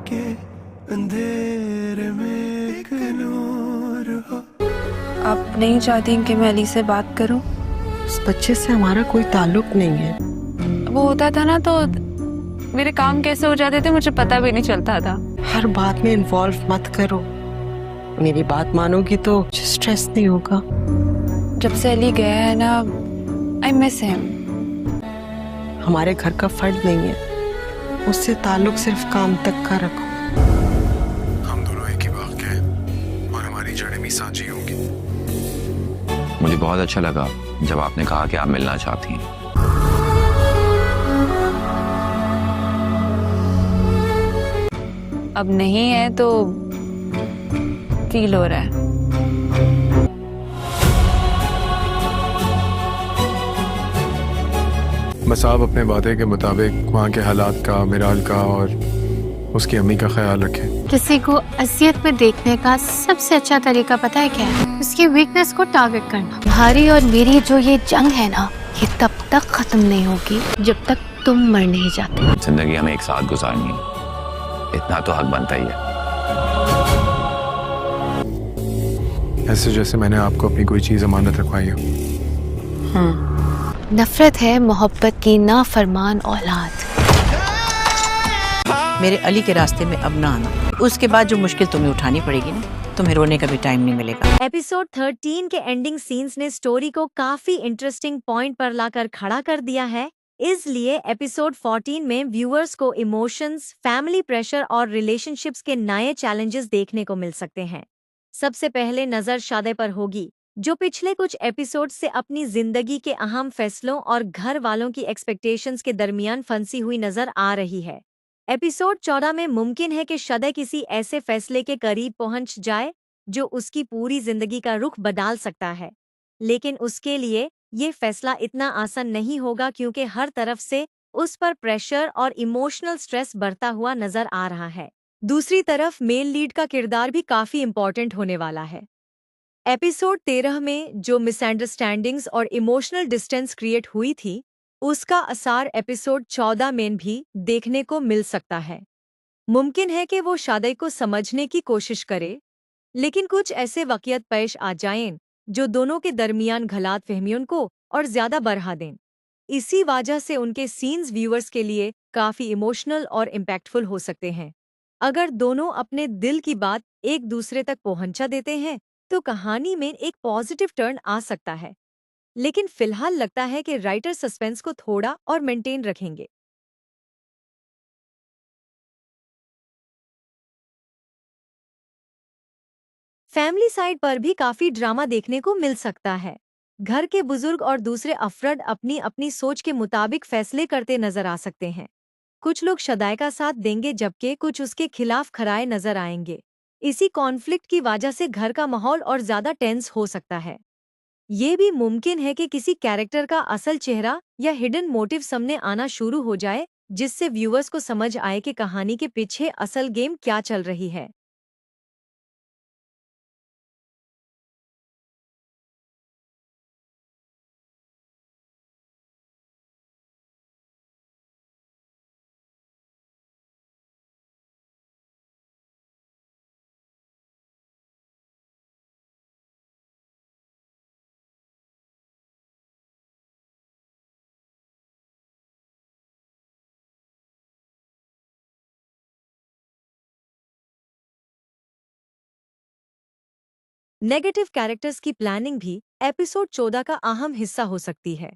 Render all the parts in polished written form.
के अंधेरे में एक नूर हो। आप नहीं चाहती कि मैं अली से बात करूं? उस बच्चे से हमारा कोई ताल्लुक नहीं है। वो होता था ना तो मेरे काम कैसे हो जाते थे मुझे पता भी नहीं चलता था। हर बात में इन्वॉल्व मत करो। मेरी बात मानोगी तो स्ट्रेस नहीं होगा। जब से अली गया है ना, आई मिस हिम। हमारे घर का फर्द नहीं है, उससे ताल्लुक सिर्फ काम तक का रखो। हम दोनों एक ही बाग के हैं और हमारी जड़ें भी सांझी होंगी। मुझे बहुत अच्छा लगा जब आपने कहा कि आप मिलना चाहती हैं। अब नहीं है तो फील हो रहा है। बस आप अपने वादे के मुताबिक वहाँ के हालात का, मिराल का और उसकी अम्मी का ख्याल रखें। किसी को असियत में देखने का सबसे अच्छा तरीका पता है क्या है? उसकी वीकनेस को टारगेट करना। तुम्हारी और मेरी जो ये जंग है ना, ये तब तक खत्म नहीं होगी जब तक तुम मर नहीं जाते। जिंदगी हमें एक साथ गुजारनी है, इतना तो हक बनता ही है। ऐसे जैसे मैंने आपको अपनी कोई चीज अमानत रखवाई हो। नफरत है मोहब्बत की नाफरमान औलाद। मेरे अली के रास्ते में अब ना आना। उसके बाद जो मुश्किल तुम्हें उठानी पड़ेगी ना, तुम्हें रोने का भी टाइम नहीं मिलेगा। एपिसोड 13 के एंडिंग सीन्स ने स्टोरी को काफी इंटरेस्टिंग पॉइंट पर लाकर खड़ा कर दिया है। इसलिए एपिसोड 14 में व्यूअर्स को इमोशंस, फैमिली प्रेशर और रिलेशनशिप्स के नए चैलेंजेस देखने को मिल सकते हैं। सबसे पहले नजर शादे पर होगी, जो पिछले कुछ एपिसोड से अपनी जिंदगी के अहम फैसलों और घर वालों की एक्सपेक्टेशंस के दरमियान फंसी हुई नजर आ रही है। एपिसोड 14 में मुमकिन है कि शादे किसी ऐसे फैसले के करीब पहुंच जाए जो उसकी पूरी जिंदगी का रुख बदल सकता है। लेकिन उसके लिए ये फैसला इतना आसान नहीं होगा क्योंकि हर तरफ से उस पर प्रेशर और इमोशनल स्ट्रेस बढ़ता हुआ नजर आ रहा है। दूसरी तरफ मेल लीड का किरदार भी काफी इम्पोर्टेंट होने वाला है। एपिसोड 13 में जो मिसअंडरस्टैंडिंग्स और इमोशनल डिस्टेंस क्रिएट हुई थी, उसका असर एपिसोड 14 में भी देखने को मिल सकता है। मुमकिन है कि वो शादी को समझने की कोशिश करे, लेकिन कुछ ऐसे वाक़ियात पेश आ जाएं जो दोनों के दरमियान गलतफहमियों को और ज्यादा बढ़ा दें। इसी वजह से उनके सीन्स व्यूअर्स के लिए काफी इमोशनल और इम्पैक्टफुल हो सकते हैं। अगर दोनों अपने दिल की बात एक दूसरे तक पहुंचा देते हैं तो कहानी में एक पॉजिटिव टर्न आ सकता है। लेकिन फिलहाल लगता है कि राइटर सस्पेंस को थोड़ा और मेंटेन रखेंगे। फैमिली साइड पर भी काफी ड्रामा देखने को मिल सकता है। घर के बुजुर्ग और दूसरे अफरद अपनी अपनी सोच के मुताबिक फैसले करते नजर आ सकते हैं। कुछ लोग शदाई का साथ देंगे जबकि कुछ उसके खिलाफ खड़े नजर आएंगे। इसी कॉन्फ्लिक्ट की वजह से घर का माहौल और ज्यादा टेंस हो सकता है। ये भी मुमकिन है कि किसी कैरेक्टर का असल चेहरा या हिडन मोटिव सामने आना शुरू हो जाए, जिससे व्यूअर्स को समझ आए कि कहानी के पीछे असल गेम क्या चल रही है। नेगेटिव कैरेक्टर्स की प्लानिंग भी एपिसोड 14 का अहम हिस्सा हो सकती है।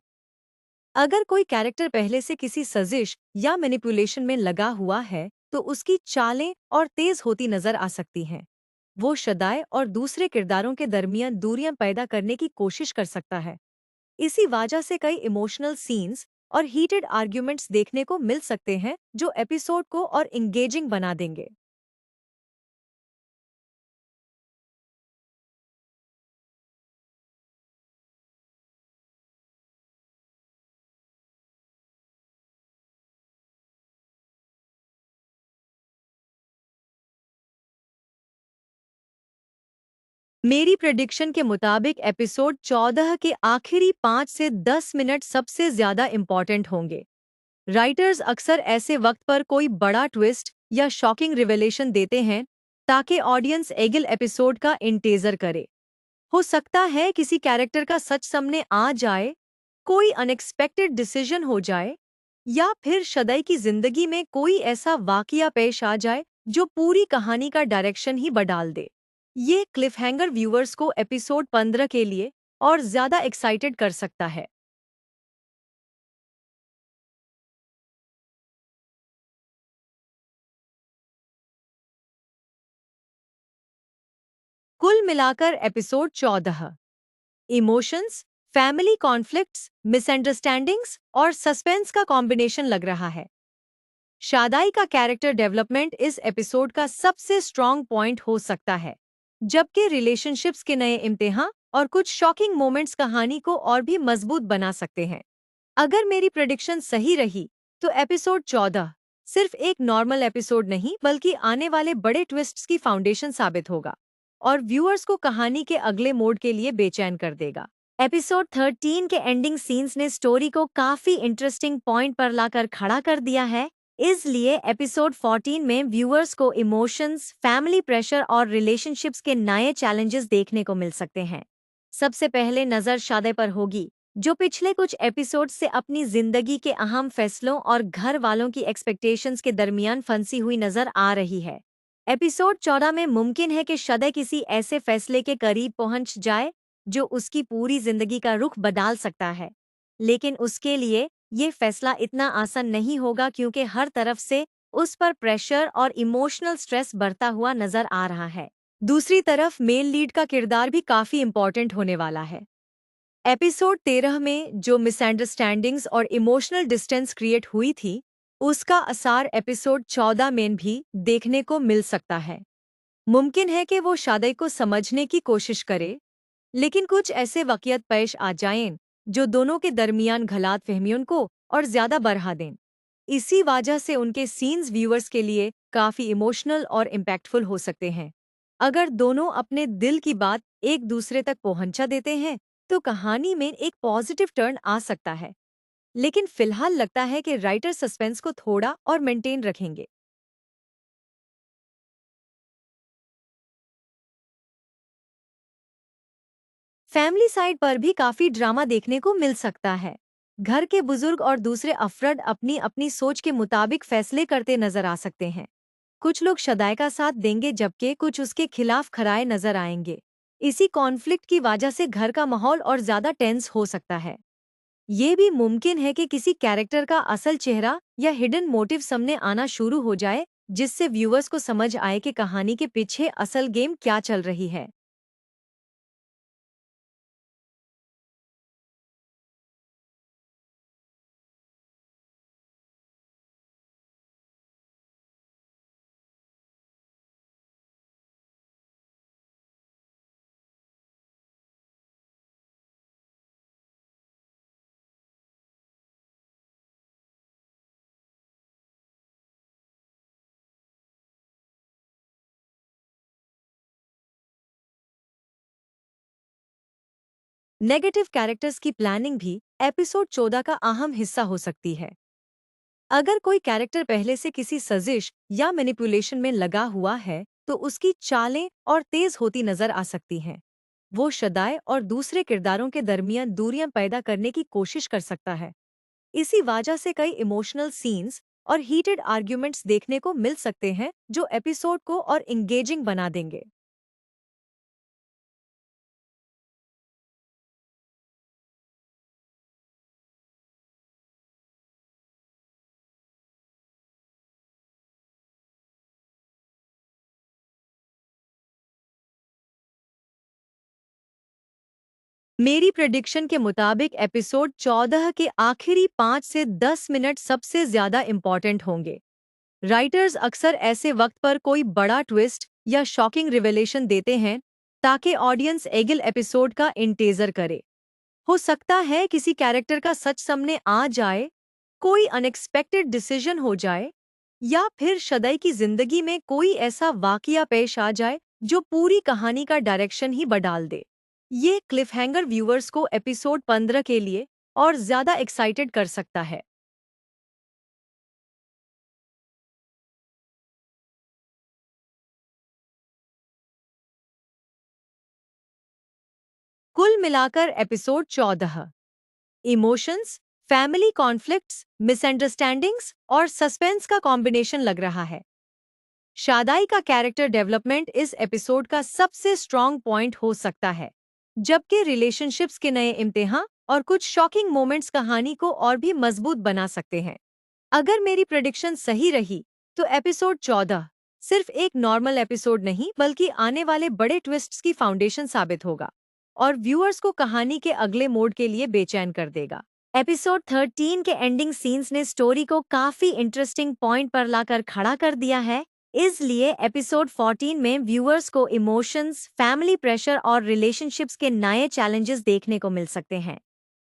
अगर कोई कैरेक्टर पहले से किसी साजिश या मैनिपुलेशन में लगा हुआ है तो उसकी चालें और तेज होती नजर आ सकती हैं। वो शदाई और दूसरे किरदारों के दरमियान दूरियां पैदा करने की कोशिश कर सकता है। इसी वजह से कई इमोशनल सीन्स और हीटेड आर्ग्यूमेंट्स देखने को मिल सकते हैं जो एपिसोड को और इंगेजिंग बना देंगे। मेरी प्रेडिक्शन के मुताबिक एपिसोड 14 के आखिरी 5 से 10 मिनट सबसे ज्यादा इम्पोर्टेंट होंगे। राइटर्स अक्सर ऐसे वक्त पर कोई बड़ा ट्विस्ट या शॉकिंग रिवेलेशन देते हैं ताकि ऑडियंस अगले एपिसोड का इंतजार करे। हो सकता है किसी कैरेक्टर का सच सामने आ जाए, कोई अनएक्सपेक्टेड डिसीजन हो जाए, या फिर शदय की जिंदगी में कोई ऐसा वाकया पेश आ जाए जो पूरी कहानी का डायरेक्शन ही बदल दे। ये क्लिफहैंगर व्यूअर्स को एपिसोड 15 के लिए और ज्यादा एक्साइटेड कर सकता है। कुल मिलाकर episode 14 emotions, family conflicts, misunderstandings और सस्पेंस का कॉम्बिनेशन लग रहा है। शादाई का कैरेक्टर डेवलपमेंट इस एपिसोड का सबसे स्ट्रॉन्ग पॉइंट हो सकता है, जबकि रिलेशनशिप्स के नए इम्तिहान और कुछ शॉकिंग मोमेंट्स कहानी को और भी मजबूत बना सकते हैं। अगर मेरी प्रेडिक्शन सही रही तो एपिसोड 14 सिर्फ एक नॉर्मल एपिसोड नहीं बल्कि आने वाले बड़े ट्विस्ट्स की फाउंडेशन साबित होगा और व्यूअर्स को कहानी के अगले मोड के लिए बेचैन कर देगा। एपिसोड 13 के एंडिंग सीन्स ने स्टोरी को काफी इंटरेस्टिंग पॉइंट पर लाकर खड़ा कर दिया है, इसलिए एपिसोड 14 में व्यूअर्स को इमोशंस, फैमिली प्रेशर और रिलेशनशिप्स के नए चैलेंजेस देखने को मिल सकते हैं। सबसे पहले नजर शादे पर होगी, जो पिछले कुछ एपिसोड से अपनी जिंदगी के अहम फैसलों और घर वालों की एक्सपेक्टेशंस के दरमियान फंसी हुई नजर आ रही है। एपिसोड 14 में मुमकिन है कि शदय किसी ऐसे फैसले के करीब पहुंच जाए जो उसकी पूरी जिंदगी का रुख बदल सकता है, लेकिन उसके लिए ये फैसला इतना आसान नहीं होगा क्योंकि हर तरफ से उस पर प्रेशर और इमोशनल स्ट्रेस बढ़ता हुआ नजर आ रहा है। दूसरी तरफ मेल लीड का किरदार भी काफी इम्पोर्टेंट होने वाला है। एपिसोड 13 में जो मिसअंडरस्टैंडिंग्स और इमोशनल डिस्टेंस क्रिएट हुई थी, उसका असर एपिसोड 14 में भी देखने को मिल सकता है। मुमकिन है कि वो शादई को समझने की कोशिश करे, लेकिन कुछ ऐसे वाक़यात पेश आ जाएं जो दोनों के दरमियान गलतफहमियों को और ज्यादा बढ़ा दें। इसी वजह से उनके सीन्स व्यूअर्स के लिए काफी इमोशनल और इम्पैक्टफुल हो सकते हैं। अगर दोनों अपने दिल की बात एक दूसरे तक पहुंचा देते हैं तो कहानी में एक पॉजिटिव टर्न आ सकता है, लेकिन फिलहाल लगता है कि राइटर सस्पेंस को थोड़ा और मेंटेन रखेंगे। फैमिली साइड पर भी काफी ड्रामा देखने को मिल सकता है। घर के बुजुर्ग और दूसरे अफरद अपनी अपनी सोच के मुताबिक फैसले करते नजर आ सकते हैं। कुछ लोग शदाई का साथ देंगे जबकि कुछ उसके खिलाफ खड़े नजर आएंगे। इसी कॉन्फ्लिक्ट की वजह से घर का माहौल और ज्यादा टेंस हो सकता है। ये भी मुमकिन है कि किसी कैरेक्टर का असल चेहरा या हिडन मोटिव सामने आना शुरू हो जाए, जिससे व्यूअर्स को समझ आए कि कहानी के पीछे असल गेम क्या चल रही है। नेगेटिव कैरेक्टर्स की प्लानिंग भी एपिसोड 14 का अहम हिस्सा हो सकती है। अगर कोई कैरेक्टर पहले से किसी साजिश या मैनिपुलेशन में लगा हुआ है तो उसकी चालें और तेज होती नजर आ सकती हैं। वो शदाई और दूसरे किरदारों के दरमियान दूरियां पैदा करने की कोशिश कर सकता है। इसी वजह से कई इमोशनल सीन्स और हीटेड आर्ग्यूमेंट्स देखने को मिल सकते हैं जो एपिसोड को और इंगेजिंग बना देंगे। मेरी प्रेडिक्शन के मुताबिक एपिसोड 14 के आखिरी 5 से 10 मिनट सबसे ज्यादा इम्पोर्टेंट होंगे। राइटर्स अक्सर ऐसे वक्त पर कोई बड़ा ट्विस्ट या शॉकिंग रिवेलेशन देते हैं ताकि ऑडियंस अगले एपिसोड का इंतजार करे। हो सकता है किसी कैरेक्टर का सच सामने आ जाए, कोई अनएक्सपेक्टेड डिसीजन हो जाए, या फिर शदय की जिंदगी में कोई ऐसा वाकया पेश आ जाए जो पूरी कहानी का डायरेक्शन ही बदल दे। ये क्लिफहैंगर व्यूअर्स को एपिसोड 15 के लिए और ज्यादा एक्साइटेड कर सकता है। कुल मिलाकर episode 14 emotions, family conflicts, misunderstandings और सस्पेंस का कॉम्बिनेशन लग रहा है। शादाई का कैरेक्टर डेवलपमेंट इस एपिसोड का सबसे स्ट्रॉन्ग पॉइंट हो सकता है, जबकि रिलेशनशिप्स के नए इम्तिहान और कुछ शॉकिंग मोमेंट्स कहानी को और भी मजबूत बना सकते हैं। अगर मेरी प्रेडिक्शन सही रही तो एपिसोड 14 सिर्फ एक नॉर्मल एपिसोड नहीं बल्कि आने वाले बड़े ट्विस्ट्स की फाउंडेशन साबित होगा और व्यूअर्स को कहानी के अगले मोड के लिए बेचैन कर देगा। एपिसोड 13 के एंडिंग सीन्स ने स्टोरी को काफी इंटरेस्टिंग पॉइंट पर लाकर खड़ा कर दिया है, इसलिए एपिसोड 14 में व्यूअर्स को इमोशंस, फैमिली प्रेशर और रिलेशनशिप्स के नए चैलेंजेस देखने को मिल सकते हैं।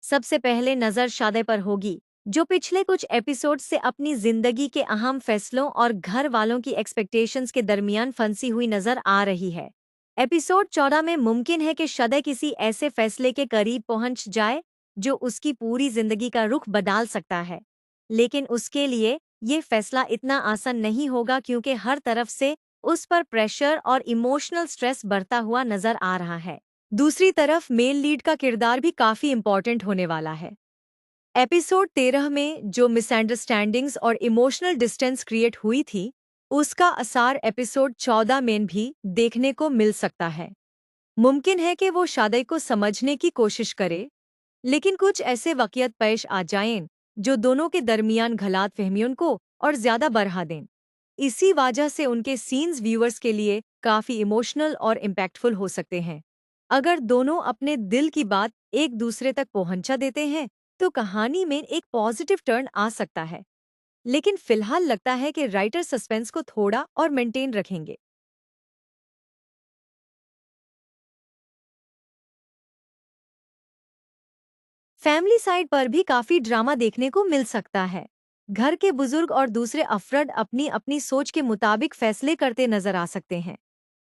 सबसे पहले नजर शादे पर होगी, जो पिछले कुछ एपिसोड से अपनी जिंदगी के अहम फैसलों और घर वालों की एक्सपेक्टेशंस के दरमियान फंसी हुई नजर आ रही है। एपिसोड 14 में मुमकिन है कि शादे किसी ऐसे फैसले के करीब पहुंच जाए जो उसकी पूरी जिंदगी का रुख बदल सकता है, लेकिन उसके लिए ये फैसला इतना आसान नहीं होगा क्योंकि हर तरफ से उस पर प्रेशर और इमोशनल स्ट्रेस बढ़ता हुआ नजर आ रहा है। दूसरी तरफ मेल लीड का किरदार भी काफी इम्पोर्टेंट होने वाला है। एपिसोड 13 में जो मिसअंडरस्टैंडिंग्स और इमोशनल डिस्टेंस क्रिएट हुई थी, उसका असर एपिसोड 14 में भी देखने को मिल सकता है। मुमकिन है कि वो शादी को समझने की कोशिश करे, लेकिन कुछ ऐसे वाक़ियात पेश आ जाएं जो दोनों के दरमियान गलतफहमियों को और ज्यादा बढ़ा दें। इसी वजह से उनके सीन्स व्यूअर्स के लिए काफी इमोशनल और इम्पैक्टफुल हो सकते हैं। अगर दोनों अपने दिल की बात एक दूसरे तक पहुंचा देते हैं तो कहानी में एक पॉजिटिव टर्न आ सकता है, लेकिन फिलहाल लगता है कि राइटर सस्पेंस को थोड़ा और मेंटेन रखेंगे। फैमिली साइड पर भी काफी ड्रामा देखने को मिल सकता है। घर के बुजुर्ग और दूसरे अफरद अपनी अपनी सोच के मुताबिक फैसले करते नजर आ सकते हैं।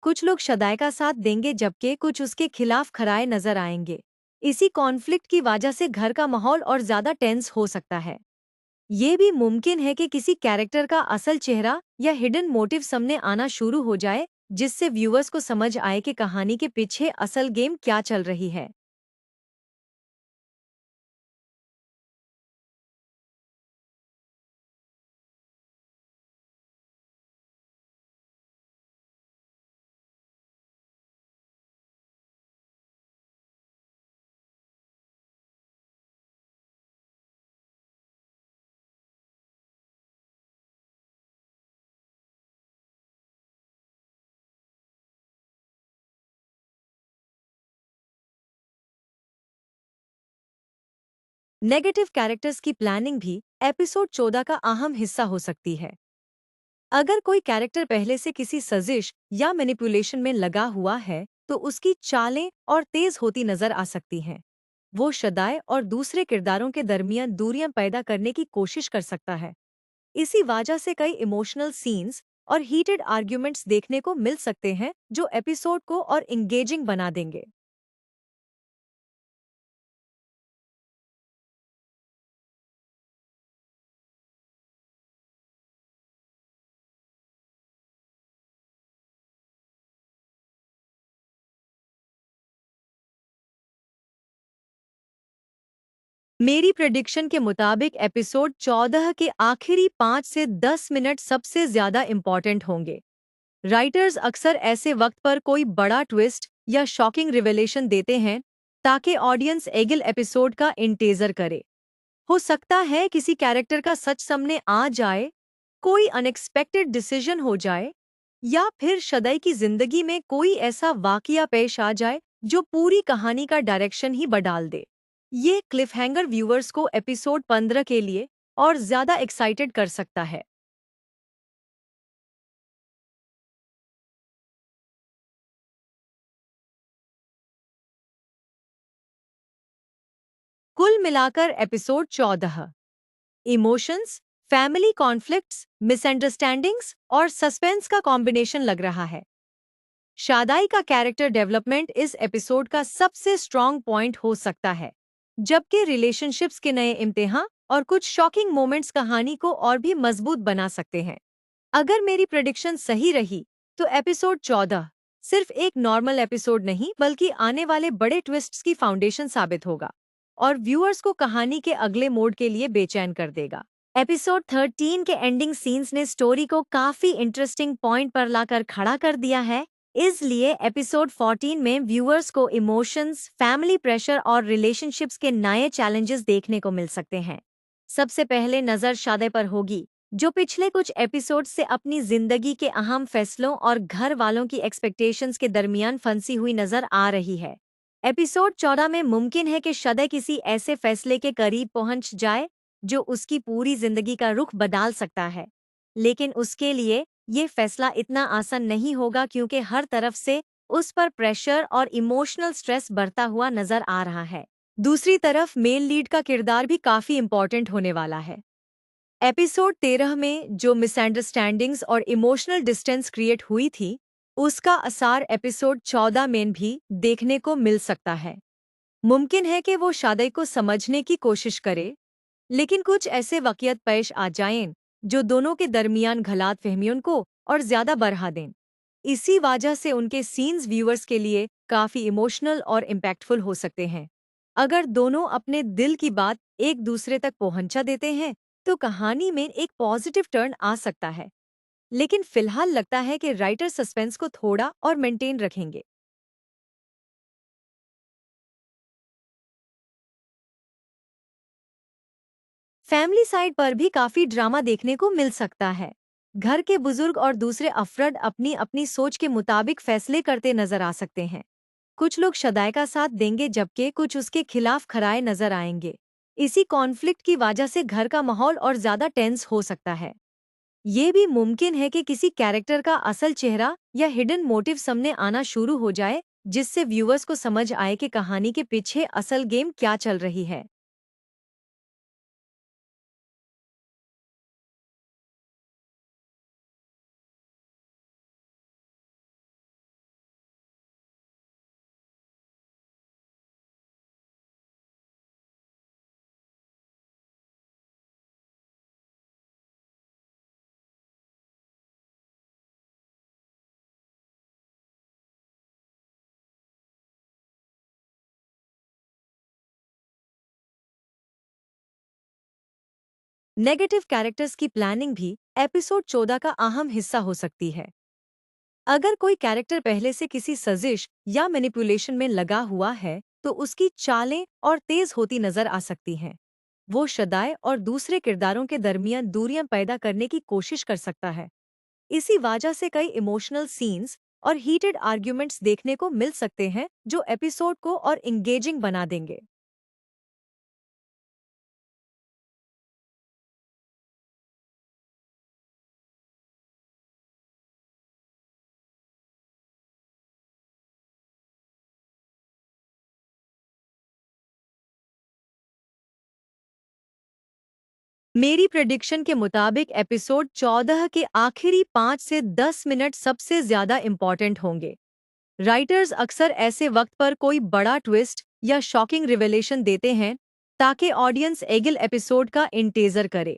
कुछ लोग शादाई का साथ देंगे जबकि कुछ उसके खिलाफ खड़े नजर आएंगे। इसी कॉन्फ्लिक्ट की वजह से घर का माहौल और ज्यादा टेंस हो सकता है। ये भी मुमकिन है कि किसी कैरेक्टर का असल चेहरा या हिडन मोटिव सामने आना शुरू हो जाए, जिससे व्यूअर्स को समझ आए कि कहानी के पीछे असल गेम क्या चल रही है। नेगेटिव कैरेक्टर्स की प्लानिंग भी एपिसोड 14 का अहम हिस्सा हो सकती है। अगर कोई कैरेक्टर पहले से किसी साजिश या मैनिपुलेशन में लगा हुआ है तो उसकी चालें और तेज होती नजर आ सकती हैं। वो शादाई और दूसरे किरदारों के दरमियान दूरियां पैदा करने की कोशिश कर सकता है। इसी वजह से कई इमोशनल सीन्स और हीटेड आर्ग्यूमेंट्स देखने को मिल सकते हैं जो एपिसोड को और इंगेजिंग बना देंगे। मेरी प्रेडिक्शन के मुताबिक एपिसोड 14 के आखिरी 5 से 10 मिनट सबसे ज्यादा इम्पॉर्टेंट होंगे। राइटर्स अक्सर ऐसे वक्त पर कोई बड़ा ट्विस्ट या शॉकिंग रिवेलेशन देते हैं ताकि ऑडियंस अगले एपिसोड का इंतजार करे। हो सकता है किसी कैरेक्टर का सच सामने आ जाए, कोई अनएक्सपेक्टेड डिसीजन हो जाए, या फिर शादाई की जिंदगी में कोई ऐसा वाकया पेश आ जाए जो पूरी कहानी का डायरेक्शन ही बदल दे। ये क्लिफहैंगर व्यूअर्स को एपिसोड 15 के लिए और ज्यादा एक्साइटेड कर सकता है। कुल मिलाकर episode 14 emotions, family conflicts, misunderstandings और सस्पेंस का कॉम्बिनेशन लग रहा है। शादाई का कैरेक्टर डेवलपमेंट इस एपिसोड का सबसे स्ट्रॉन्ग पॉइंट हो सकता है, जबकि रिलेशनशिप्स के नए इम्तिहान और कुछ शॉकिंग मोमेंट्स कहानी को और भी मजबूत बना सकते हैं। अगर मेरी प्रेडिक्शन सही रही तो एपिसोड 14 सिर्फ एक नॉर्मल एपिसोड नहीं बल्कि आने वाले बड़े ट्विस्ट्स की फाउंडेशन साबित होगा और व्यूअर्स को कहानी के अगले मोड के लिए बेचैन कर देगा। एपिसोड 13 के एंडिंग सीन्स ने स्टोरी को काफी इंटरेस्टिंग पॉइंट पर लाकर खड़ा कर दिया है, इसलिए एपिसोड 14 में व्यूअर्स को इमोशंस, फैमिली प्रेशर और रिलेशनशिप्स के नए चैलेंजेस देखने को मिल सकते हैं। सबसे पहले नजर शादे पर होगी, जो पिछले कुछ एपिसोड से अपनी जिंदगी के अहम फैसलों और घर वालों की एक्सपेक्टेशंस के दरमियान फंसी हुई नजर आ रही है। एपिसोड 14 में मुमकिन है कि शदय किसी ऐसे फैसले के करीब पहुंच जाए जो उसकी पूरी जिंदगी का रुख बदल सकता है, लेकिन उसके लिए ये फैसला इतना आसान नहीं होगा क्योंकि हर तरफ से उस पर प्रेशर और इमोशनल स्ट्रेस बढ़ता हुआ नजर आ रहा है। दूसरी तरफ मेल लीड का किरदार भी काफी इम्पोर्टेंट होने वाला है। एपिसोड 13 में जो मिसअंडरस्टैंडिंग्स और इमोशनल डिस्टेंस क्रिएट हुई थी, उसका असर एपिसोड 14 में भी देखने को मिल सकता है। मुमकिन है कि वो शादी को समझने की कोशिश करे, लेकिन कुछ ऐसे वाक़ियात पेश आ जाएं जो दोनों के दरमियान गलतफहमियों को और ज्यादा बढ़ा दें। इसी वजह से उनके सीन्स व्यूअर्स के लिए काफी इमोशनल और इम्पैक्टफुल हो सकते हैं। अगर दोनों अपने दिल की बात एक दूसरे तक पहुंचा देते हैं तो कहानी में एक पॉजिटिव टर्न आ सकता है, लेकिन फिलहाल लगता है कि राइटर सस्पेंस को थोड़ा और मेंटेन रखेंगे। फैमिली साइड पर भी काफी ड्रामा देखने को मिल सकता है। घर के बुजुर्ग और दूसरे अफरद अपनी अपनी सोच के मुताबिक फैसले करते नजर आ सकते हैं। कुछ लोग शदाई का साथ देंगे जबकि कुछ उसके खिलाफ खड़े नजर आएंगे। इसी कॉन्फ्लिक्ट की वजह से घर का माहौल और ज्यादा टेंस हो सकता है। ये भी मुमकिन है कि किसी कैरेक्टर का असल चेहरा या हिडन मोटिव सामने आना शुरू हो जाए, जिससे व्यूअर्स को समझ आए कि कहानी के पीछे असल गेम क्या चल रही है। नेगेटिव कैरेक्टर्स की प्लानिंग भी एपिसोड 14 का अहम हिस्सा हो सकती है। अगर कोई कैरेक्टर पहले से किसी साजिश या मैनिपुलेशन में लगा हुआ है तो उसकी चालें और तेज होती नजर आ सकती हैं। वो शदाई और दूसरे किरदारों के दरमियान दूरियां पैदा करने की कोशिश कर सकता है। इसी वजह से कई इमोशनल सीन्स और हीटेड आर्ग्यूमेंट्स देखने को मिल सकते हैं जो एपिसोड को और इंगेजिंग बना देंगे। मेरी प्रेडिक्शन के मुताबिक एपिसोड 14 के आखिरी 5 से 10 मिनट सबसे ज्यादा इम्पॉर्टेंट होंगे। राइटर्स अक्सर ऐसे वक्त पर कोई बड़ा ट्विस्ट या शॉकिंग रिवेलेशन देते हैं ताकि ऑडियंस अगले एपिसोड का इंतजार करे।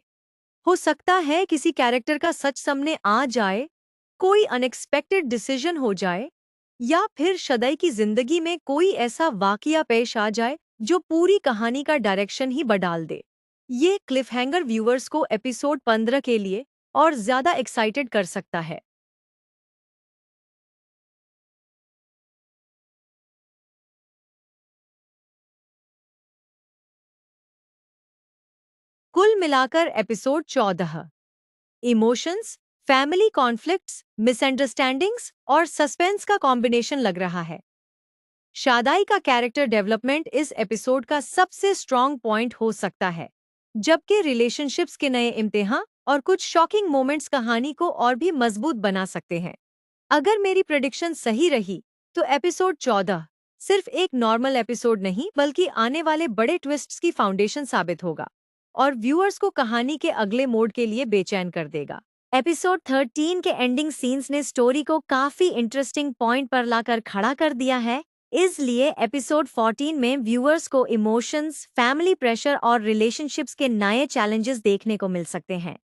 हो सकता है किसी कैरेक्टर का सच सामने आ जाए, कोई अनएक्सपेक्टेड डिसीजन हो जाए, या फिर शदई की जिंदगी में कोई ऐसा वाकया पेश आ जाए जो पूरी कहानी का डायरेक्शन ही बदल दे। ये क्लिफहैंगर व्यूअर्स को एपिसोड 15 के लिए और ज्यादा एक्साइटेड कर सकता है। कुल मिलाकर episode 14 emotions, family conflicts, misunderstandings और सस्पेंस का कॉम्बिनेशन लग रहा है। शादाई का कैरेक्टर डेवलपमेंट इस एपिसोड का सबसे स्ट्रॉन्ग पॉइंट हो सकता है, जबकि रिलेशनशिप्स के नए इम्तिहान और कुछ शॉकिंग मोमेंट्स कहानी को और भी मजबूत बना सकते हैं। अगर मेरी प्रेडिक्शन सही रही तो एपिसोड 14 सिर्फ एक नॉर्मल एपिसोड नहीं बल्कि आने वाले बड़े ट्विस्ट्स की फाउंडेशन साबित होगा और व्यूअर्स को कहानी के अगले मोड के लिए बेचैन कर देगा। एपिसोड 13 के एंडिंग सीन्स ने स्टोरी को काफी इंटरेस्टिंग पॉइंट पर लाकर खड़ा कर दिया है, इसलिए एपिसोड 14 में व्यूअर्स को इमोशंस, फैमिली प्रेशर और रिलेशनशिप्स के नए चैलेंजेस देखने को मिल सकते हैं।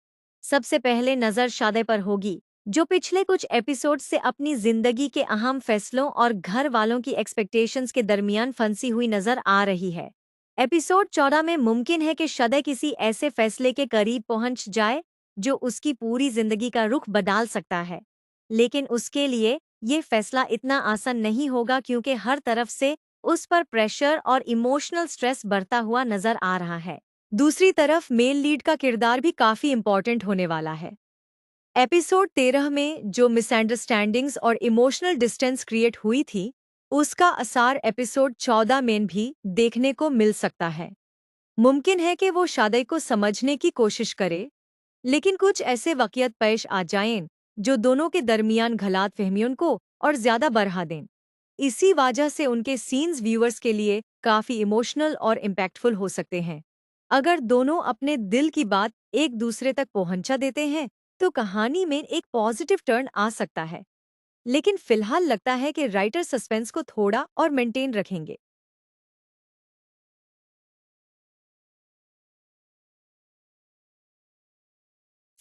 सबसे पहले नजर शादे पर होगी, जो पिछले कुछ एपिसोड से अपनी जिंदगी के अहम फैसलों और घर वालों की एक्सपेक्टेशंस के दरमियान फंसी हुई नजर आ रही है। एपिसोड 14 में मुमकिन है कि शदय किसी ऐसे फैसले के करीब पहुंच जाए जो उसकी पूरी जिंदगी का रुख बदल सकता है, लेकिन उसके लिए ये फैसला इतना आसान नहीं होगा क्योंकि हर तरफ से उस पर प्रेशर और इमोशनल स्ट्रेस बढ़ता हुआ नजर आ रहा है। दूसरी तरफ मेल लीड का किरदार भी काफी इम्पोर्टेंट होने वाला है। एपिसोड 13 में जो मिसअंडरस्टैंडिंग्स और इमोशनल डिस्टेंस क्रिएट हुई थी, उसका असर एपिसोड 14 में भी देखने को मिल सकता है। मुमकिन है कि वो शादी को समझने की कोशिश करे, लेकिन कुछ ऐसे वाक़ियात पेश आ जाएं जो दोनों के दरमियान गलतफहमियों को और ज्यादा बढ़ा दें। इसी वजह से उनके सीन्स व्यूअर्स के लिए काफी इमोशनल और इम्पैक्टफुल हो सकते हैं। अगर दोनों अपने दिल की बात एक दूसरे तक पहुंचा देते हैं तो कहानी में एक पॉजिटिव टर्न आ सकता है, लेकिन फिलहाल लगता है कि राइटर सस्पेंस को थोड़ा और मेंटेन रखेंगे।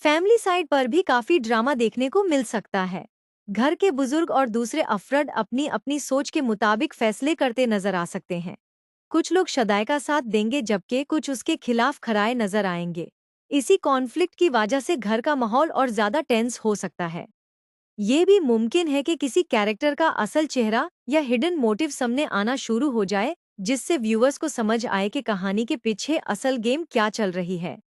फैमिली साइड पर भी काफी ड्रामा देखने को मिल सकता है। घर के बुजुर्ग और दूसरे अफरद अपनी अपनी सोच के मुताबिक फैसले करते नजर आ सकते हैं। कुछ लोग शदाई का साथ देंगे जबकि कुछ उसके खिलाफ खड़े नजर आएंगे। इसी कॉन्फ्लिक्ट की वजह से घर का माहौल और ज्यादा टेंस हो सकता है। ये भी मुमकिन है कि किसी कैरेक्टर का असल चेहरा या हिडन मोटिव सामने आना शुरू हो जाए, जिससे व्यूअर्स को समझ आए कि कहानी के पीछे असल गेम क्या चल रही है।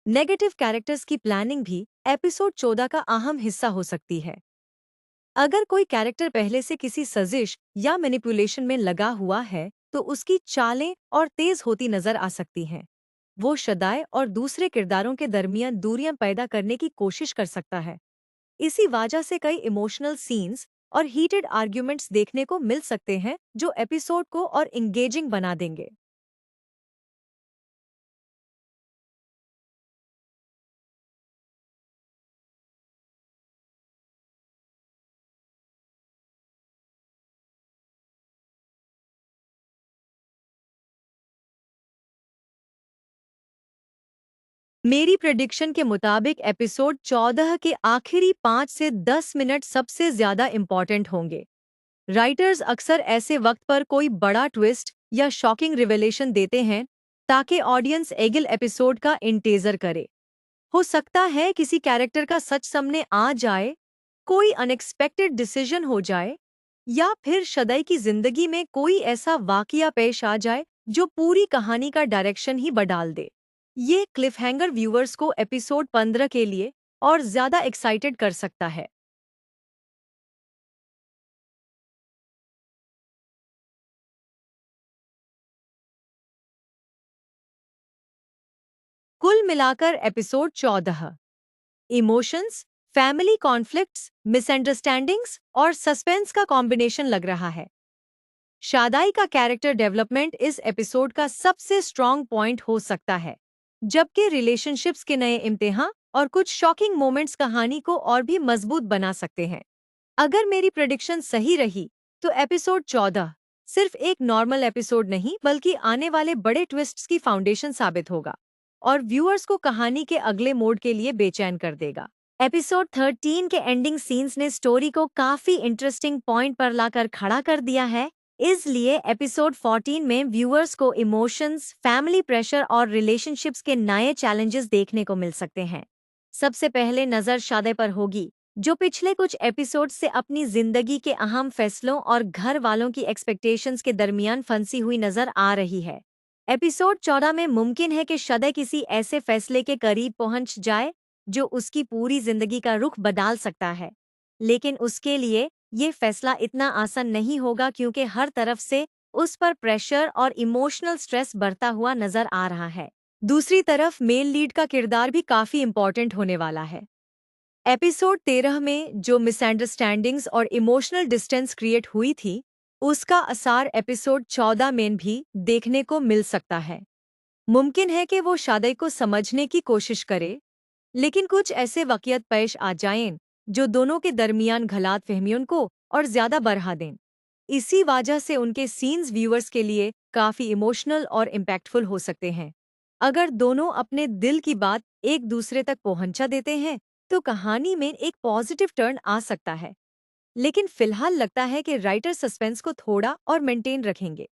नेगेटिव कैरेक्टर्स की प्लानिंग भी एपिसोड 14 का अहम हिस्सा हो सकती है। अगर कोई कैरेक्टर पहले से किसी साजिश या मैनिपुलेशन में लगा हुआ है तो उसकी चालें और तेज होती नजर आ सकती हैं। वो शदाई और दूसरे किरदारों के दरमियान दूरियां पैदा करने की कोशिश कर सकता है। इसी वजह से कई इमोशनल सीन्स और हीटेड आर्ग्यूमेंट्स देखने को मिल सकते हैं जो एपिसोड को और इंगेजिंग बना देंगे। मेरी प्रेडिक्शन के मुताबिक एपिसोड 14 के आखिरी 5 से 10 मिनट सबसे ज्यादा इम्पोर्टेंट होंगे। राइटर्स अक्सर ऐसे वक्त पर कोई बड़ा ट्विस्ट या शॉकिंग रिवेलेशन देते हैं ताकि ऑडियंस अगले एपिसोड का इंतजार करे। हो सकता है किसी कैरेक्टर का सच सामने आ जाए, कोई अनएक्सपेक्टेड डिसीजन हो जाए, या फिर शदई की जिंदगी में कोई ऐसा वाकया पेश आ जाए जो पूरी कहानी का डायरेक्शन ही बदल दे। ये क्लिफहैंगर व्यूअर्स को एपिसोड 15 के लिए और ज्यादा एक्साइटेड कर सकता है। कुल मिलाकर episode 14 emotions, family conflicts, misunderstandings और सस्पेंस का कॉम्बिनेशन लग रहा है। शादाई का कैरेक्टर डेवलपमेंट इस एपिसोड का सबसे स्ट्रॉन्ग पॉइंट हो सकता है, जबकि रिलेशनशिप्स के नए इम्तिहान और कुछ शॉकिंग मोमेंट्स कहानी को और भी मजबूत बना सकते हैं। अगर मेरी प्रेडिक्शन सही रही तो एपिसोड 14 सिर्फ एक नॉर्मल एपिसोड नहीं बल्कि आने वाले बड़े ट्विस्ट्स की फाउंडेशन साबित होगा और व्यूअर्स को कहानी के अगले मोड के लिए बेचैन कर देगा। एपिसोड 13 के एंडिंग सीन्स ने स्टोरी को काफी इंटरेस्टिंग पॉइंट पर लाकर खड़ा कर दिया है, इसलिए एपिसोड 14 में व्यूअर्स को इमोशंस, फैमिली प्रेशर और रिलेशनशिप्स के नए चैलेंजेस देखने को मिल सकते हैं। सबसे पहले नजर शादी पर होगी, जो पिछले कुछ एपिसोड से अपनी जिंदगी के अहम फैसलों और घर वालों की एक्सपेक्टेशंस के दरमियान फंसी हुई नजर आ रही है। एपिसोड 14 में मुमकिन है कि शदय किसी ऐसे फैसले के करीब पहुंच जाए जो उसकी पूरी जिंदगी का रुख बदल सकता है, लेकिन उसके लिए ये फैसला इतना आसान नहीं होगा क्योंकि हर तरफ से उस पर प्रेशर और इमोशनल स्ट्रेस बढ़ता हुआ नजर आ रहा है। दूसरी तरफ मेल लीड का किरदार भी काफी इम्पोर्टेंट होने वाला है। एपिसोड 13 में जो मिसअंडरस्टैंडिंग्स और इमोशनल डिस्टेंस क्रिएट हुई थी, उसका असर एपिसोड 14 में भी देखने को मिल सकता है। मुमकिन है कि वो शादी को समझने की कोशिश करे, लेकिन कुछ ऐसे वाक़यात पेश आ जाएं जो दोनों के दरमियान गलतफहमियों को और ज्यादा बढ़ा दें। इसी वजह से उनके सीन्स व्यूअर्स के लिए काफी इमोशनल और इम्पैक्टफुल हो सकते हैं। अगर दोनों अपने दिल की बात एक दूसरे तक पहुंचा देते हैं तो कहानी में एक पॉजिटिव टर्न आ सकता है, लेकिन फिलहाल लगता है कि राइटर सस्पेंस को थोड़ा और मेंटेन रखेंगे।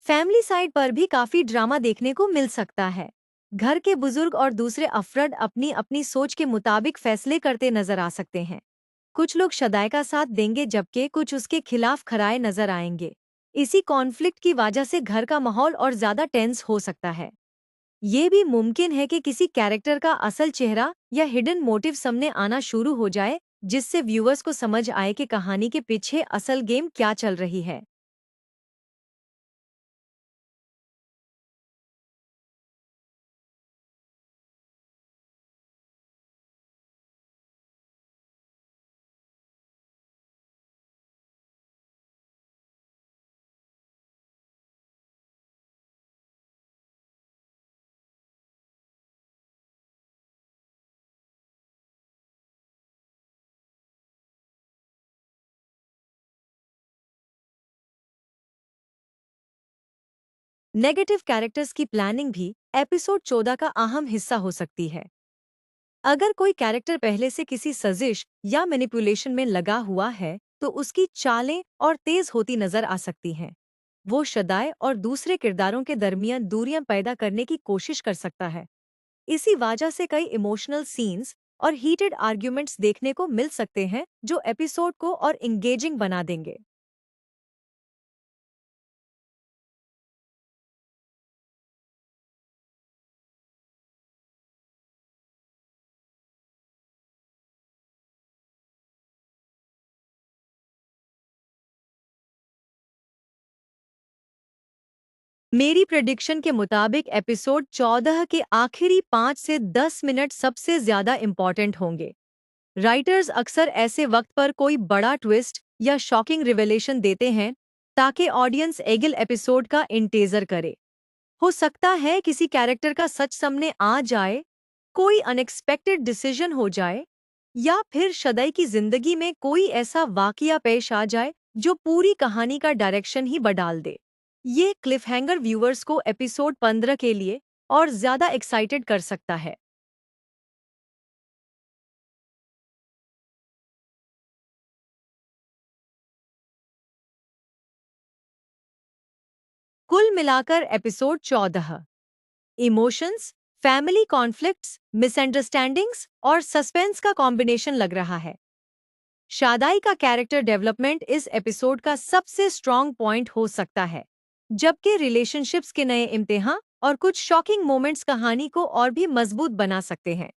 फैमिली साइड पर भी काफी ड्रामा देखने को मिल सकता है। घर के बुजुर्ग और दूसरे अफरद अपनी अपनी सोच के मुताबिक फैसले करते नजर आ सकते हैं। कुछ लोग शदाई का साथ देंगे जबकि कुछ उसके खिलाफ खड़े नजर आएंगे। इसी कॉन्फ्लिक्ट की वजह से घर का माहौल और ज्यादा टेंस हो सकता है। ये भी मुमकिन है कि किसी कैरेक्टर का असल चेहरा या हिडन मोटिव सामने आना शुरू हो जाए, जिससे व्यूअर्स को समझ आए कि कहानी के पीछे असल गेम क्या चल रही है। नेगेटिव कैरेक्टर्स की प्लानिंग भी एपिसोड 14 का अहम हिस्सा हो सकती है। अगर कोई कैरेक्टर पहले से किसी साजिश या मैनिपुलेशन में लगा हुआ है तो उसकी चालें और तेज होती नजर आ सकती हैं। वो शदाई और दूसरे किरदारों के दरमियान दूरियां पैदा करने की कोशिश कर सकता है। इसी वजह से कई इमोशनल सीन्स और हीटेड आर्ग्यूमेंट्स देखने को मिल सकते हैं जो एपिसोड को और इंगेजिंग बना देंगे। मेरी प्रेडिक्शन के मुताबिक एपिसोड 14 के आखिरी 5 से 10 मिनट सबसे ज्यादा इम्पोर्टेंट होंगे। राइटर्स अक्सर ऐसे वक्त पर कोई बड़ा ट्विस्ट या शॉकिंग रिवेलेशन देते हैं ताकि ऑडियंस अगले एपिसोड का इंतजार करे। हो सकता है किसी कैरेक्टर का सच सामने आ जाए, कोई अनएक्सपेक्टेड डिसीजन हो जाए, या फिर शदाई की जिंदगी में कोई ऐसा वाकया पेश आ जाए जो पूरी कहानी का डायरेक्शन ही बदल दे। ये क्लिफहैंगर व्यूअर्स को एपिसोड 15 के लिए और ज्यादा एक्साइटेड कर सकता है। कुल मिलाकर episode 14 emotions, family conflicts, misunderstandings और सस्पेंस का कॉम्बिनेशन लग रहा है। शादाई का कैरेक्टर डेवलपमेंट इस एपिसोड का सबसे स्ट्रॉन्ग पॉइंट हो सकता है, जबकि रिलेशनशिप्स के नए इम्तिहान और कुछ शॉकिंग मोमेंट्स कहानी को और भी मजबूत बना सकते हैं।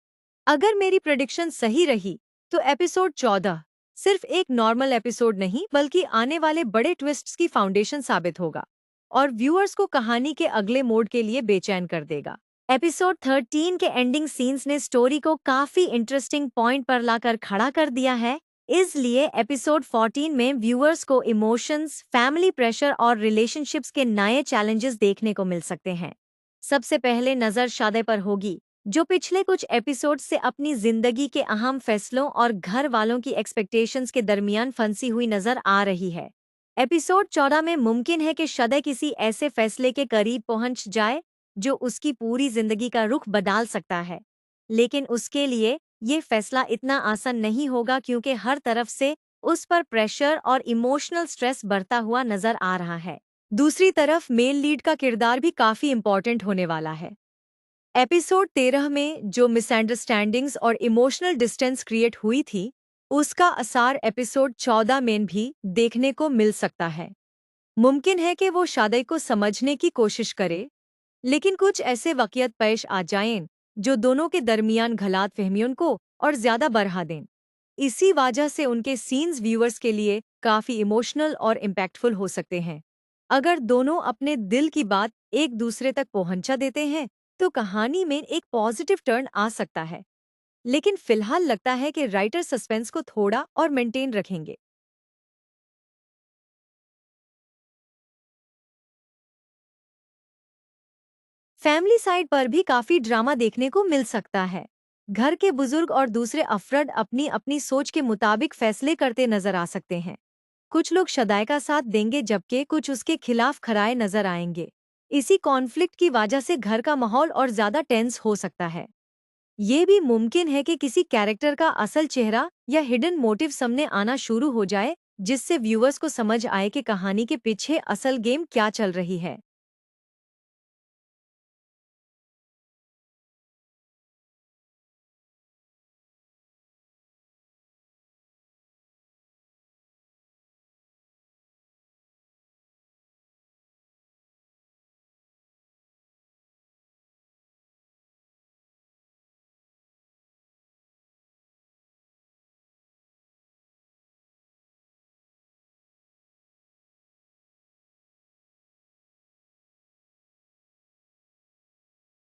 अगर मेरी प्रेडिक्शन सही रही तो एपिसोड 14 सिर्फ एक नॉर्मल एपिसोड नहीं बल्कि आने वाले बड़े ट्विस्ट्स की फाउंडेशन साबित होगा और व्यूअर्स को कहानी के अगले मोड के लिए बेचैन कर देगा। एपिसोड 13 के एंडिंग सीन्स ने स्टोरी को काफी इंटरेस्टिंग पॉइंट पर लाकर खड़ा कर दिया है, इसलिए एपिसोड 14 में व्यूअर्स को इमोशंस, फैमिली प्रेशर और रिलेशनशिप्स के नए चैलेंजेस देखने को मिल सकते हैं। सबसे पहले नजर शादी पर होगी, जो पिछले कुछ एपिसोड से अपनी जिंदगी के अहम फैसलों और घर वालों की एक्सपेक्टेशंस के दरमियान फंसी हुई नजर आ रही है। एपिसोड 14 में मुमकिन है कि शादी किसी ऐसे फैसले के करीब पहुंच जाए जो उसकी पूरी जिंदगी का रुख बदल सकता है, लेकिन उसके लिए ये फैसला इतना आसान नहीं होगा क्योंकि हर तरफ से उस पर प्रेशर और इमोशनल स्ट्रेस बढ़ता हुआ नजर आ रहा है। दूसरी तरफ मेल लीड का किरदार भी काफी इम्पोर्टेंट होने वाला है। एपिसोड 13 में जो मिसअंडरस्टैंडिंग्स और इमोशनल डिस्टेंस क्रिएट हुई थी, उसका असर एपिसोड 14 में भी देखने को मिल सकता है। मुमकिन है कि वो शादी को समझने की कोशिश करे, लेकिन कुछ ऐसे वाक़यात पेश आ जाएं जो दोनों के दरमियान गलतफहमियों को और ज्यादा बढ़ा दें। इसी वजह से उनके सीन्स व्यूअर्स के लिए काफी इमोशनल और इम्पैक्टफुल हो सकते हैं। अगर दोनों अपने दिल की बात एक दूसरे तक पहुंचा देते हैं तो कहानी में एक पॉजिटिव टर्न आ सकता है। लेकिन फिलहाल लगता है कि राइटर सस्पेंस को थोड़ा और मेंटेन रखेंगे। फैमिली साइड पर भी काफी ड्रामा देखने को मिल सकता है। घर के बुजुर्ग और दूसरे अफरद अपनी अपनी सोच के मुताबिक फैसले करते नजर आ सकते हैं। कुछ लोग शदाई का साथ देंगे जबकि कुछ उसके खिलाफ खड़ाए नजर आएंगे। इसी कॉन्फ्लिक्ट की वजह से घर का माहौल और ज्यादा टेंस हो सकता है। ये भी मुमकिन है कि किसी कैरेक्टर का असल चेहरा या हिडन मोटिव सामने आना शुरू हो जाए, जिससे व्यूअर्स को समझ आए कि कहानी के पीछे असल गेम क्या चल रही है।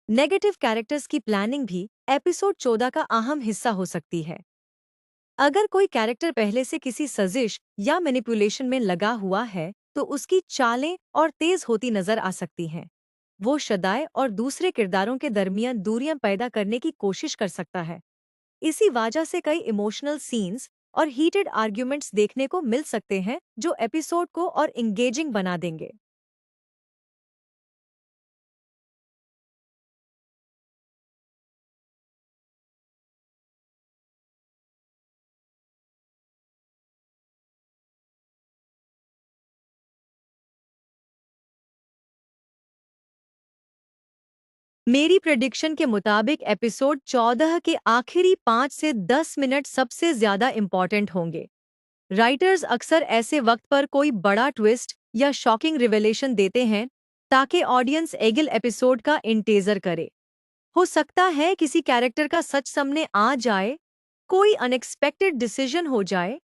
नेगेटिव कैरेक्टर्स की प्लानिंग भी एपिसोड 14 का अहम हिस्सा हो सकती है। अगर कोई कैरेक्टर पहले से किसी साजिश या मैनिपुलेशन में लगा हुआ है तो उसकी चालें और तेज होती नजर आ सकती हैं। वो शदाई और दूसरे किरदारों के दरमियान दूरियां पैदा करने की कोशिश कर सकता है। इसी वजह से कई इमोशनल सीन्स और हीटेड आर्ग्यूमेंट्स देखने को मिल सकते हैं जो एपिसोड को और इंगेजिंग बना देंगे। मेरी प्रेडिक्शन के मुताबिक एपिसोड 14 के आखिरी 5 से 10 मिनट सबसे ज्यादा इम्पॉर्टेंट होंगे। राइटर्स अक्सर ऐसे वक्त पर कोई बड़ा ट्विस्ट या शॉकिंग रिवेलेशन देते हैं ताकि ऑडियंस अगले एपिसोड का इंतजार करे। हो सकता है किसी कैरेक्टर का सच सामने आ जाए, कोई अनएक्सपेक्टेड डिसीजन हो जाए,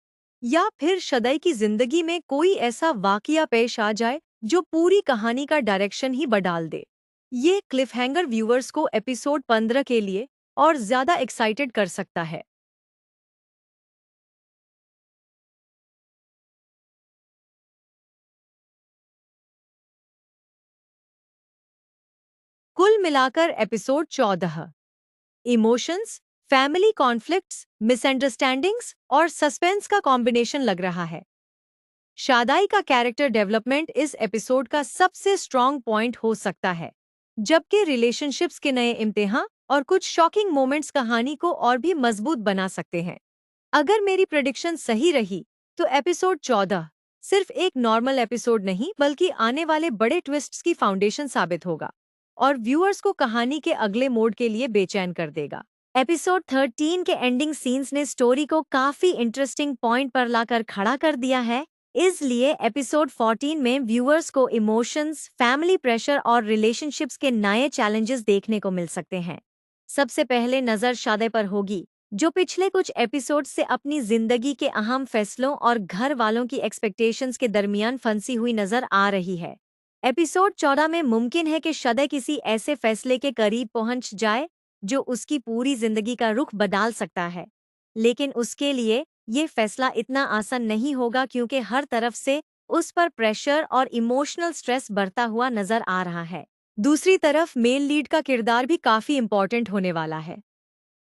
या फिर शदाई की जिंदगी में कोई ऐसा वाकया पेश आ जाए जो पूरी कहानी का डायरेक्शन ही बदल दे। ये क्लिफहैंगर व्यूअर्स को एपिसोड 15 के लिए और ज्यादा एक्साइटेड कर सकता है। कुल मिलाकर episode 14 emotions, family conflicts, misunderstandings और सस्पेंस का कॉम्बिनेशन लग रहा है। शादाई का कैरेक्टर डेवलपमेंट इस एपिसोड का सबसे स्ट्रॉन्ग पॉइंट हो सकता है, जबकि रिलेशनशिप्स के नए इम्तिहान और कुछ शॉकिंग मोमेंट्स कहानी को और भी मजबूत बना सकते हैं। अगर मेरी प्रेडिक्शन सही रही तो एपिसोड 14 सिर्फ एक नॉर्मल एपिसोड नहीं बल्कि आने वाले बड़े ट्विस्ट्स की फाउंडेशन साबित होगा और व्यूअर्स को कहानी के अगले मोड के लिए बेचैन कर देगा। एपिसोड 13 के एंडिंग सीन्स ने स्टोरी को काफी इंटरेस्टिंग पॉइंट पर लाकर खड़ा कर दिया है। इसलिए एपिसोड 14 में व्यूअर्स को इमोशंस, फैमिली प्रेशर और रिलेशनशिप्स के नए चैलेंजेस देखने को मिल सकते हैं। सबसे पहले नजर शादे पर होगी, जो पिछले कुछ एपिसोड से अपनी जिंदगी के अहम फैसलों और घर वालों की एक्सपेक्टेशंस के दरमियान फंसी हुई नजर आ रही है। एपिसोड 14 में मुमकिन है कि शदे किसी ऐसे फैसले के करीब पहुंच जाए जो उसकी पूरी जिंदगी का रुख बदल सकता है। लेकिन उसके लिए ये फैसला इतना आसान नहीं होगा क्योंकि हर तरफ से उस पर प्रेशर और इमोशनल स्ट्रेस बढ़ता हुआ नजर आ रहा है। दूसरी तरफ मेल लीड का किरदार भी काफी इम्पोर्टेंट होने वाला है।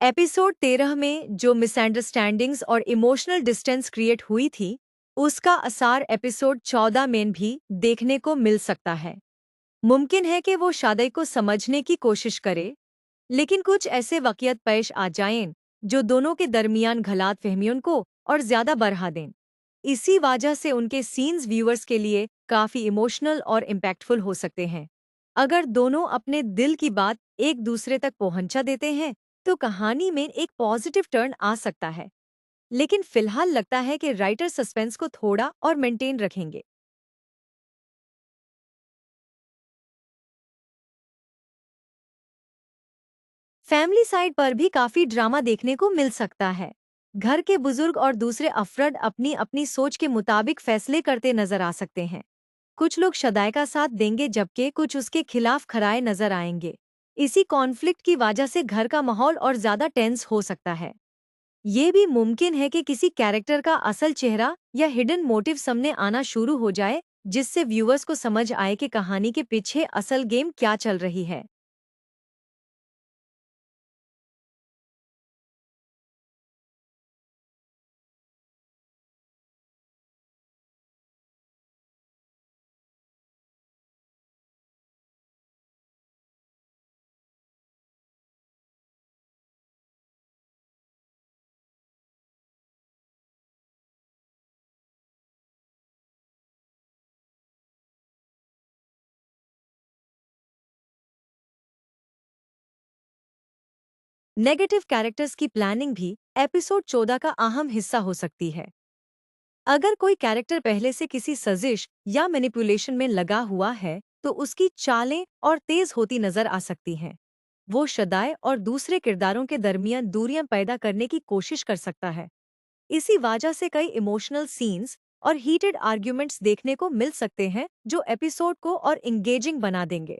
एपिसोड 13 में जो मिसअंडरस्टैंडिंग्स और इमोशनल डिस्टेंस क्रिएट हुई थी, उसका असर एपिसोड 14 में भी देखने को मिल सकता है। मुमकिन है कि वो शादी को समझने की कोशिश करे, लेकिन कुछ ऐसे वाक़यात पेश आ जाएं जो दोनों के दरमियान गलतफहमियों को और ज्यादा बढ़ा दें। इसी वजह से उनके सीन्स व्यूअर्स के लिए काफी इमोशनल और इम्पैक्टफुल हो सकते हैं। अगर दोनों अपने दिल की बात एक दूसरे तक पहुंचा देते हैं तो कहानी में एक पॉजिटिव टर्न आ सकता है। लेकिन फिलहाल लगता है कि राइटर सस्पेंस को थोड़ा और मेंटेन रखेंगे। फैमिली साइड पर भी काफी ड्रामा देखने को मिल सकता है। घर के बुजुर्ग और दूसरे अफरद अपनी अपनी सोच के मुताबिक फैसले करते नजर आ सकते हैं। कुछ लोग शदाई का साथ देंगे जबकि कुछ उसके खिलाफ खड़ाए नजर आएंगे। इसी कॉन्फ्लिक्ट की वजह से घर का माहौल और ज्यादा टेंस हो सकता है। ये भी मुमकिन है कि किसी कैरेक्टर का असल चेहरा या हिडन मोटिव सामने आना शुरू हो जाए, जिससे व्यूअर्स को समझ आए कि कहानी के पीछे असल गेम क्या चल रही है। नेगेटिव कैरेक्टर्स की प्लानिंग भी एपिसोड 14 का अहम हिस्सा हो सकती है। अगर कोई कैरेक्टर पहले से किसी साजिश या मैनिपुलेशन में लगा हुआ है, तो उसकी चालें और तेज होती नजर आ सकती हैं। वो शदाई और दूसरे किरदारों के दरमियान दूरियां पैदा करने की कोशिश कर सकता है। इसी वजह से कई इमोशनल सीन्स और हीटेड आर्ग्यूमेंट्स देखने को मिल सकते हैं, जो एपिसोड को और इंगेजिंग बना देंगे।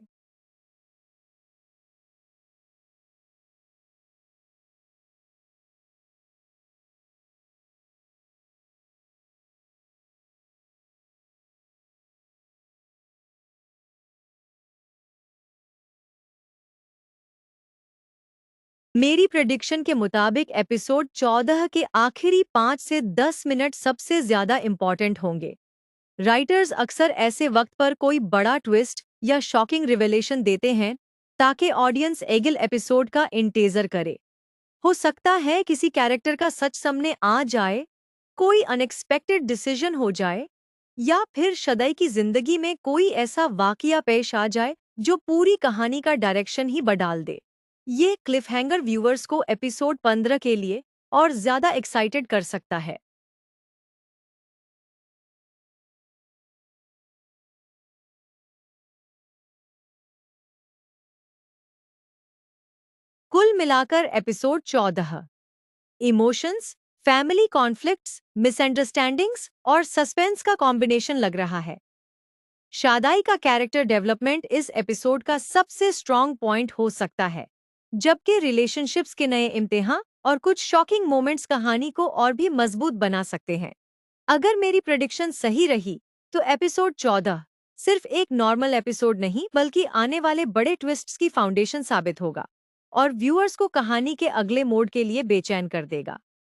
मेरी प्रेडिक्शन के मुताबिक एपिसोड 14 के आखिरी 5 से 10 मिनट सबसे ज्यादा इम्पॉर्टेंट होंगे। राइटर्स अक्सर ऐसे वक्त पर कोई बड़ा ट्विस्ट या शॉकिंग रिवेलेशन देते हैं ताकि ऑडियंस अगले एपिसोड का इंतजार करे। हो सकता है किसी कैरेक्टर का सच सामने आ जाए, कोई अनएक्सपेक्टेड डिसीजन हो जाए, या फिर शदई की जिंदगी में कोई ऐसा वाकया पेश आ जाए जो पूरी कहानी का डायरेक्शन ही बदल दे। ये क्लिफहैंगर व्यूअर्स को एपिसोड 15 के लिए और ज्यादा एक्साइटेड कर सकता है। कुल मिलाकर episode 14 emotions, family conflicts, misunderstandings और सस्पेंस का कॉम्बिनेशन लग रहा है। शादाई का कैरेक्टर डेवलपमेंट इस एपिसोड का सबसे स्ट्रॉन्ग पॉइंट हो सकता है, जबकि रिलेशनशिप्स के नए इम्तिहान और कुछ शॉकिंग मोमेंट्स कहानी को और भी मजबूत बना सकते हैं। अगर मेरी प्रेडिक्शन सही रही, तो एपिसोड 14 सिर्फ एक नॉर्मल एपिसोड नहीं बल्कि आने वाले बड़े ट्विस्ट्स की फाउंडेशन साबित होगा और व्यूअर्स को कहानी के अगले मोड के लिए बेचैन कर देगा।